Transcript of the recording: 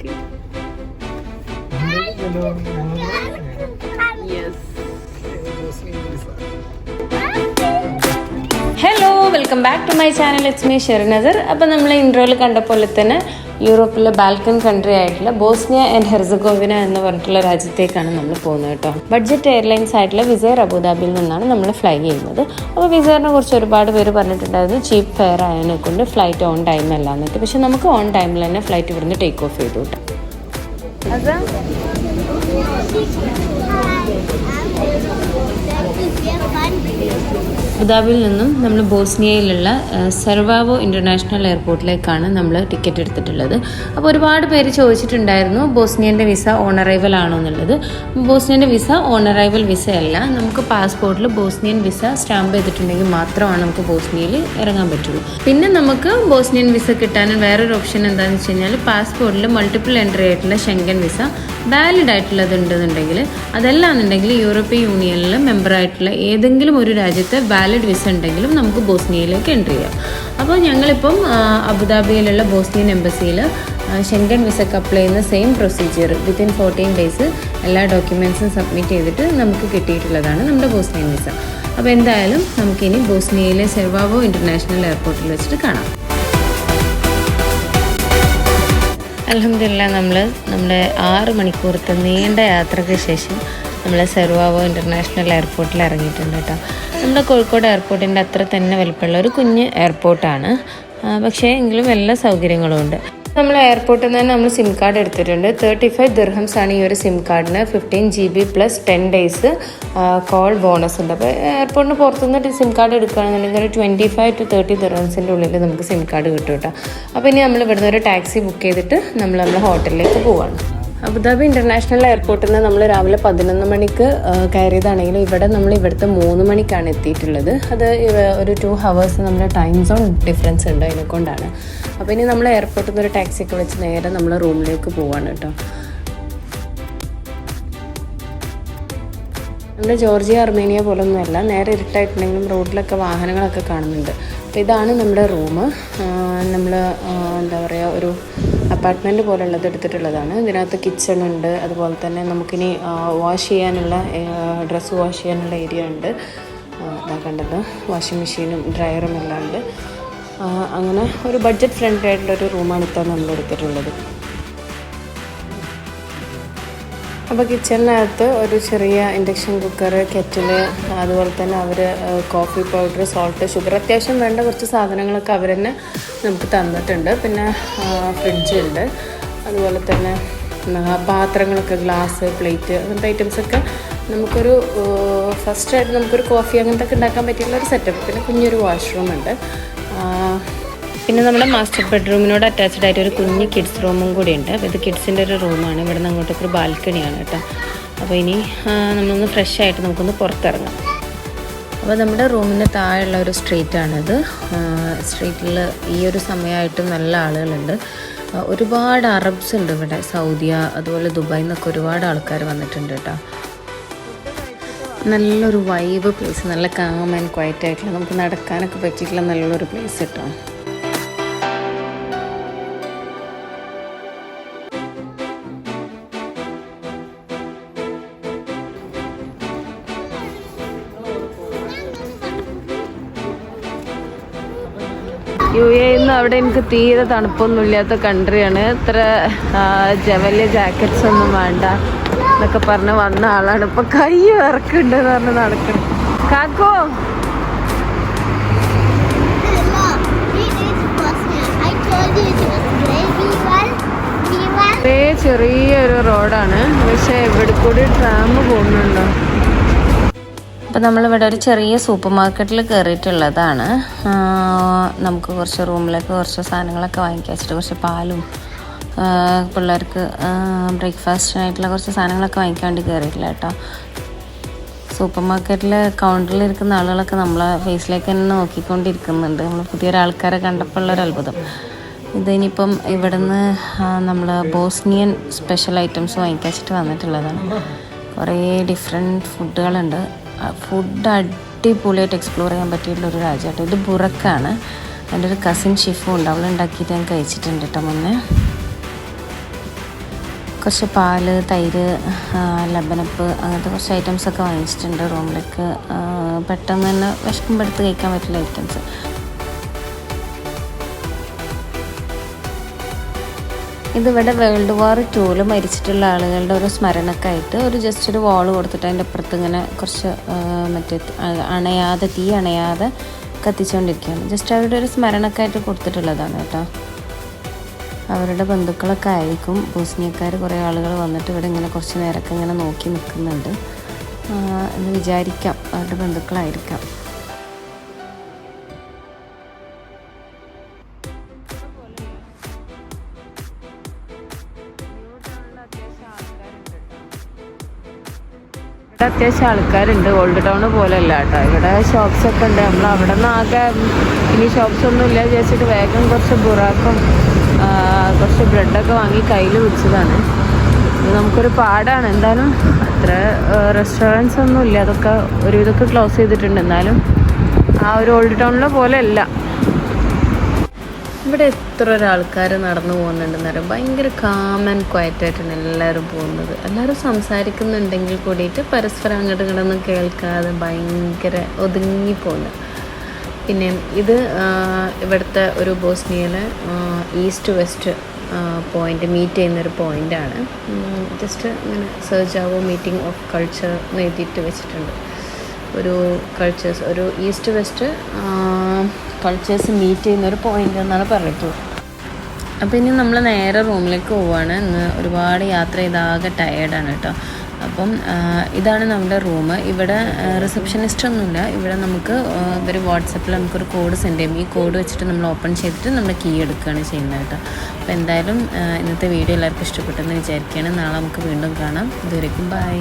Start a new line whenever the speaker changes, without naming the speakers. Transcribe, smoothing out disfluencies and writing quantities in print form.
നോക്കി. Hello, welcome back to my channel. It's me Sherin Nasar. അപ്പോൾ നമ്മൾ ഇൻട്രോയിൽ കണ്ട പോലെ തന്നെ യൂറോപ്പിലെ ബാൽക്കൻ കൺട്രി ആയിട്ടുള്ള ബോസ്നിയ ആൻഡ് ഹെർസഗോവിന എന്ന് പറഞ്ഞിട്ടുള്ള രാജ്യത്തേക്കാണ് നമ്മൾ പോകുന്നത് കേട്ടോ. ബഡ്ജറ്റ് എയർലൈൻസ് ആയിട്ടുള്ള വിസൈർ അബുദാബിയിൽ നിന്നാണ് നമ്മൾ ഫ്ലൈ ചെയ്യുന്നത്. അപ്പോൾ വിസൈറിനെ കുറിച്ച് ഒരുപാട് പേര് പറഞ്ഞിട്ടുണ്ടായിരുന്നു ചീപ്പ് ഫെയർ ആയതിനെ കൊണ്ട് ഫ്ലൈറ്റ് ഓൺ ടൈം അല്ല എന്നിട്ട്. പക്ഷെ നമുക്ക് ഓൺ ടൈമിൽ തന്നെ ഫ്ലൈറ്റ് ഇവിടുന്ന് ടേക്ക് ഓഫ് ചെയ്തു കേട്ടോ. അബുദാബിയിൽ നിന്നും നമ്മൾ ബോസ്നിയയിലുള്ള സെർവാവോ ഇൻ്റർനാഷണൽ എയർപോർട്ടിലേക്കാണ് നമ്മൾ ടിക്കറ്റ് എടുത്തിട്ടുള്ളത്. അപ്പോൾ ഒരുപാട് പേര് ചോദിച്ചിട്ടുണ്ടായിരുന്നു ബോസ്നിയൻ്റെ വിസ ഓൺ അറൈവൽ ആണോ എന്നുള്ളത്. ബോസ്നിയൻ്റെ വിസ ഓൺ അറൈവൽ വിസ അല്ല. നമുക്ക് പാസ്പോർട്ടിൽ ബോസ്നിയൻ വിസ സ്റ്റാമ്പ് ചെയ്തിട്ടുണ്ടെങ്കിൽ മാത്രമാണ് നമുക്ക് ബോസ്നിയയിൽ ഇറങ്ങാൻ പറ്റുള്ളൂ. പിന്നെ നമുക്ക് ബോസ്നിയൻ വിസ കിട്ടാൻ വേറൊരു ഓപ്ഷൻ എന്താണെന്ന് വെച്ച് കഴിഞ്ഞാൽ പാസ്പോർട്ടിൽ മൾട്ടിപ്പിൾ എൻട്രി ആയിട്ടുള്ള ഷെങ്കൻ വിസ വാലിഡ് ആയിട്ടുള്ളത് ഉണ്ടെന്നുണ്ടെങ്കിൽ, അതല്ലാന്നുണ്ടെങ്കിൽ യൂറോപ്യൻ യൂണിയനിൽ മെമ്പറായിട്ടുള്ള ഏതെങ്കിലും ഒരു രാജ്യത്തെ വാലിഡ് വിസ ഉണ്ടെങ്കിലും നമുക്ക് ബോസ്നിയയിലേക്ക് എൻട്രി ചെയ്യാം. അപ്പോൾ ഞങ്ങളിപ്പം അബുദാബിയിലുള്ള ബോസ്നിയൻ എംബസിയിൽ ഷെങ്കൻ വിസക്ക് അപ്ലൈ ചെയ്യുന്ന സെയിം പ്രൊസീജിയർ വിത്തിൻ 14 days എല്ലാ ഡോക്യുമെൻറ്റ്സും സബ്മിറ്റ് ചെയ്തിട്ട് നമുക്ക് കിട്ടിയിട്ടുള്ളതാണ് നമ്മുടെ ബോസ്നിയൻ വിസ. അപ്പോൾ എന്തായാലും നമുക്കിനി ബോസ്നിയയിലെ സെർവാവോ ഇൻ്റർനാഷണൽ എയർപോർട്ടിൽ വെച്ചിട്ട് കാണാം. അൽഹംദുലില്ലാ, നമ്മുടെ 6 മണിക്കൂറത്തെ നീണ്ട യാത്രയ്ക്ക് ശേഷം നമ്മൾ സെർവാവോ ഇൻ്റർനാഷണൽ എയർപോർട്ടിൽ ഇറങ്ങിയിട്ടുണ്ട് കേട്ടോ. നമ്മുടെ കോഴിക്കോട് എയർപോർട്ടിൻ്റെ അത്ര തന്നെ വലിപ്പമുള്ള ഒരു കുഞ്ഞ് എയർപോർട്ടാണ്. പക്ഷേ എങ്കിലും എല്ലാ സൗകര്യങ്ങളും ഉണ്ട്. നമ്മൾ എയർപോർട്ടിൽ നിന്ന് തന്നെ നമ്മൾ സിം കാർഡ് എടുത്തിട്ടുണ്ട്. 35 ദിർഹംസ് ആണ് ഈ ഒരു സിം കാർഡിന്. 15 GB plus 10 days call bonus ഉണ്ട്. അപ്പോൾ എയർപോർട്ടിന് പുറത്തുനിന്ന് സിം കാർഡ് എടുക്കുകയാണെന്നുണ്ടെങ്കിൽ ഒരു 25 to 30 ദിർഹംസിൻ്റെ ഉള്ളിൽ നമുക്ക് സിം കാർഡ് കിട്ടും കേട്ടോ. അപ്പോൾ ഇനി നമ്മൾ ഇവിടുന്ന് ഒരു ടാക്സി ബുക്ക് ചെയ്തിട്ട് നമ്മൾ ഹോട്ടലിലേക്ക് പോവാണ്. അബുദാബി ഇൻ്റർനാഷണൽ എയർപോർട്ടിൽ നിന്ന് നമ്മൾ രാവിലെ 11 മണിക്ക് കയറിയതാണെങ്കിലും ഇവിടുത്തെ 3 മണിക്കാണ് എത്തിയിട്ടുള്ളത്. അത് ഒരു 2 hours നമ്മുടെ ടൈം സോൺ ഡിഫറൻസ് ഉണ്ട്, അതിനെക്കൊണ്ടാണ്. അപ്പോൾ ഇനി നമ്മൾ എയർപോർട്ടിൽ നിന്ന് ഒരു ടാക്സിയൊക്കെ വെച്ച് നേരെ നമ്മൾ റൂമിലേക്ക് പോവാണ് കേട്ടോ. നമ്മുടെ ജോർജിയ അർമേനിയ പോലൊന്നുമല്ല, നേരെ ഇരുട്ടായിട്ടുണ്ടെങ്കിലും റോഡിലൊക്കെ വാഹനങ്ങളൊക്കെ കാണുന്നുണ്ട്. അപ്പോൾ ഇതാണ് നമ്മുടെ റൂം. നമ്മൾ എന്താ പറയുക, ഒരു അപ്പാർട്ട്മെൻറ്റ് പോലുള്ളത് എടുത്തിട്ടുള്ളതാണ്. ഇതിനകത്ത് കിച്ചൺ ഉണ്ട്, അതുപോലെ തന്നെ നമുക്കിനി വാഷ് ചെയ്യാനുള്ള ഡ്രസ്സ് വാഷ് ചെയ്യാനുള്ള ഏരിയ ഉണ്ട്. ഇതാ കണ്ടത്, വാഷിംഗ് മെഷീനും ഡ്രയറും എല്ലാം ഉണ്ട്. അങ്ങനെ ഒരു ബഡ്ജറ്റ് ഫ്രണ്ട്ലി ആയിട്ടുള്ളൊരു റൂമാണ് ഇപ്പോൾ നമ്മൾ എടുത്തിട്ടുള്ളത്. അപ്പോൾ കിച്ചണിനകത്ത് ഒരു ചെറിയ ഇൻഡക്ഷൻ കുക്കർ, കെറ്റില്, അതുപോലെ തന്നെ അവർ കോഫി പൗഡർ, സോൾട്ട്, ഷുഗർ, അത്യാവശ്യം വേണ്ട കുറച്ച് സാധനങ്ങളൊക്കെ അവർ തന്നെ നമുക്ക് തന്നിട്ടുണ്ട്. പിന്നെ ഫ്രിഡ്ജ് ഉണ്ട്, അതുപോലെ തന്നെ പാത്രങ്ങളൊക്കെ, ഗ്ലാസ്, പ്ലേറ്റ്, അങ്ങനത്തെ ഐറ്റംസൊക്കെ നമുക്കൊരു ഫസ്റ്റായിട്ട് നമുക്കൊരു കോഫി അങ്ങനത്തെ ഒക്കെ ഉണ്ടാക്കാൻ പറ്റിയുള്ള ഒരു സെറ്റപ്പ്. പിന്നെ കുഞ്ഞൊരു വാഷ്റൂം ഉണ്ട്. പിന്നെ നമ്മുടെ മാസ്റ്റർ ബെഡ്റൂമിനോട് അറ്റാച്ച്ഡ് ആയിട്ട് ഒരു കുഞ്ഞ് കിഡ്സ് റൂമും കൂടി ഉണ്ട്. അപ്പോൾ ഇത് കിഡ്സിൻ്റെ ഒരു റൂമാണ്. ഇവിടെ നിന്ന് അങ്ങോട്ടൊക്കെ ഒരു ബാൽക്കണിയാണ് കേട്ടോ. അപ്പോൾ ഇനി നമ്മളൊന്ന് ഫ്രഷ് ആയിട്ട് നമുക്കൊന്ന് പുറത്തിറങ്ങാം. അപ്പോൾ നമ്മുടെ റൂമിൻ്റെ താഴെയുള്ള ഒരു സ്ട്രീറ്റാണിത്. സ്ട്രീറ്റിൽ ഈ ഒരു സമയമായിട്ടും നല്ല ആളുകളുണ്ട്. ഒരുപാട് അറബ്സ് ഉണ്ട് ഇവിടെ. സൗദിയ, അതുപോലെ ദുബായിൽ നിന്നൊക്കെ ഒരുപാട് ആൾക്കാർ വന്നിട്ടുണ്ട് കേട്ടോ. നല്ലൊരു വൈബ് പ്ലേസ്, നല്ല കാം ആൻഡ് ക്വയറ്റ് ആയിട്ടുള്ള, നമുക്ക് നടക്കാനൊക്കെ പറ്റിയിട്ടുള്ള നല്ലൊരു പ്ലേസ് കേട്ടോ. UAE അവിടെ എനിക്ക് തീരെ തണുപ്പൊന്നും ഇല്ലാത്ത കൺട്രിയാണ്. ഇത്ര വലിയ ജാക്കറ്റ്സ് ഒന്നും വേണ്ട എന്നൊക്കെ പറഞ്ഞ് വന്ന ആളാണ്. ഇപ്പൊ കൈ വിറക്കുന്നുണ്ട് എന്ന് പറഞ്ഞ് നടക്കണം. കാക്കോ, ചെറിയൊരു റോഡാണ്, പക്ഷെ ഇവിടെ കൂടി ട്രാം പോകുന്നുണ്ടോ. അപ്പോൾ നമ്മളിവിടെ ഒരു ചെറിയ സൂപ്പർ മാർക്കറ്റിൽ കയറിയിട്ടുള്ളതാണ്. നമുക്ക് കുറച്ച് റൂമിലേക്ക് കുറച്ച് സാധനങ്ങളൊക്കെ വാങ്ങിക്കാൻ വെച്ചിട്ട്, കുറച്ച് പാലും പിള്ളേർക്ക് ബ്രേക്ക്ഫാസ്റ്റിനായിട്ടുള്ള കുറച്ച് സാധനങ്ങളൊക്കെ വാങ്ങിക്കാൻ വേണ്ടി കയറിയിട്ടില്ല കേട്ടോ. സൂപ്പർ മാർക്കറ്റിൽ കൗണ്ടറിലിരിക്കുന്ന ആളുകളൊക്കെ നമ്മളെ ഫേസിലേക്ക് തന്നെ നോക്കിക്കൊണ്ടിരിക്കുന്നുണ്ട്. നമ്മൾ പുതിയൊരാൾക്കാരെ കണ്ടപ്പോൾ ഉള്ളൊരു അത്ഭുതം. ഇതിനിപ്പം ഇവിടുന്ന് നമ്മൾ ബോസ്നിയൻ സ്പെഷ്യൽ ഐറ്റംസ് വാങ്ങിക്കാൻ വെച്ചിട്ട് വന്നിട്ടുള്ളതാണ്. കുറേ ഡിഫറെൻറ്റ് ഫുഡുകളുണ്ട്. ഫുഡ് അടിപൊളിയായിട്ട് എക്സ്പ്ലോർ ചെയ്യാൻ പറ്റിയിട്ടുള്ളൊരു രാജ്യമായിട്ട്. ഇത് ബുറക്കാണ്. എൻ്റെ ഒരു കസിൻ ഷിഫും ഉണ്ട്, അവളുണ്ടാക്കിയിട്ട് ഞാൻ കഴിച്ചിട്ടുണ്ട് കേട്ടോ മുന്നേ. കുറച്ച് പാല്, തൈര്, ലബനപ്പ് അങ്ങനത്തെ കുറച്ച് ഐറ്റംസൊക്കെ വാങ്ങിച്ചിട്ടുണ്ട് റൂമിലേക്ക്. പെട്ടെന്ന് തന്നെ വിശക്കുമ്പോൾ എടുത്ത് കഴിക്കാൻ പറ്റുന്ന ഐറ്റംസ്. ഇതിവിടെ വേൾഡ് വാർ 2 മരിച്ചിട്ടുള്ള ആളുകളുടെ ഒരു സ്മരണക്കായിട്ട് ജസ്റ്റ് ഒരു വാൾ കൊടുത്തിട്ട് അതിൻ്റെ അപ്പുറത്ത് ഇങ്ങനെ കുറച്ച് മറ്റേ തീ അണയാതെ കത്തിച്ചുകൊണ്ടിരിക്കുകയാണ്. ജസ്റ്റ് അവരുടെ ഒരു സ്മരണക്കായിട്ട് കൊടുത്തിട്ടുള്ളതാണ് കേട്ടോ. അവരുടെ ബന്ധുക്കളൊക്കെ ആയിരിക്കും. ബോസ്നിയക്കാർ കുറേ ആളുകൾ വന്നിട്ട് ഇവിടെ ഇങ്ങനെ കുറച്ച് നേരമൊക്കെ ഇങ്ങനെ നോക്കി നിൽക്കുന്നുണ്ട് എന്ന് വിചാരിക്കാം. അവരുടെ ബന്ധുക്കളായിരിക്കാം. ഇവിടെ അത്യാവശ്യം ആൾക്കാരുണ്ട്. ഓൾഡ് ടൗൺ പോലെ അല്ല കേട്ടോ. ഇവിടെ ഷോപ്സൊക്കെ ഉണ്ട്. നമ്മൾ അവിടെ നിന്ന് ആകെ ഇനി ഷോപ്സ് ഒന്നും ഇല്ല വിചാരിച്ചിട്ട് വേഗം കുറച്ച് ബുറാക്കും കുറച്ച് ബ്രെഡൊക്കെ വാങ്ങി കയ്യിൽ പിടിച്ചതാണ്. ഇത് നമുക്കൊരു പാടാണ്. എന്തായാലും അത്ര റെസ്റ്റോറൻറ്റ്സ് ഒന്നും ഇല്ല. അതൊക്കെ ഒരുവിധമൊക്കെ ക്ലോസ് ചെയ്തിട്ടുണ്ട്. എന്നാലും ആ ഒരു ഓൾഡ് ടൗണിലെ പോലെ അല്ല. ഇവിടെ എത്ര ഒരാൾക്കാർ നടന്നു പോകുന്നുണ്ടെന്ന് അറിയാം. ഭയങ്കര കാം ആൻഡ് ക്വയറ്റായിട്ടാണ് എല്ലാവരും പോകുന്നത്. എല്ലാവരും സംസാരിക്കുന്നുണ്ടെങ്കിൽ കൂടിയിട്ട് പരസ്പരം അങ്ങോട്ട് ഇങ്ങോട്ടൊന്നും കേൾക്കാതെ ഭയങ്കര ഒതുങ്ങിപ്പോകുന്നു. പിന്നെ ഇത് ഇവിടുത്തെ ഒരു ബോസ്നിയയിലെ ഈസ്റ്റ് വെസ്റ്റ് പോയിൻ്റ് മീറ്റ് ചെയ്യുന്നൊരു പോയിൻ്റാണ്. ജസ്റ്റ് ഇങ്ങനെ സെർച്ച് ആവോ മീറ്റിംഗ് ഓഫ് കൾച്ചർ എന്ന് എഴുതിയിട്ട് വെച്ചിട്ടുണ്ട്. ഒരു കൾച്ചേഴ്സ്, ഒരു ഈസ്റ്റ് വെസ്റ്റ് കൾച്ചേഴ്സ് മീറ്റ് ചെയ്യുന്നൊരു പോയിൻ്റ് എന്നാണ് പറഞ്ഞിട്ടുള്ളത്. അപ്പോൾ ഇനി നമ്മൾ നേരെ റൂമിലേക്ക് പോവുകയാണ്. ഇന്ന് ഒരുപാട് യാത്ര ചെയ്താകെ ടയേർഡാണ് കേട്ടോ. അപ്പം ഇതാണ് നമ്മുടെ റൂം. ഇവിടെ റിസപ്ഷനിസ്റ്റ് ഒന്നുമില്ല. ഇവിടെ നമുക്ക് ഇവർ വാട്സപ്പിൽ നമുക്കൊരു കോഡ് സെൻഡ് ചെയ്യും. ഈ കോഡ് വെച്ചിട്ട് നമ്മൾ ഓപ്പൺ ചെയ്തിട്ട് നമ്മൾ കീ എടുക്കുകയാണ് ചെയ്യുന്നത് കേട്ടോ. അപ്പോൾ എന്തായാലും ഇന്നത്തെ വീഡിയോ എല്ലാവർക്കും ഇഷ്ടപ്പെട്ടെന്ന് വിചാരിക്കുകയാണ്. നാളെ നമുക്ക് വീണ്ടും കാണാം. ഇതുവരേക്കും ബൈ.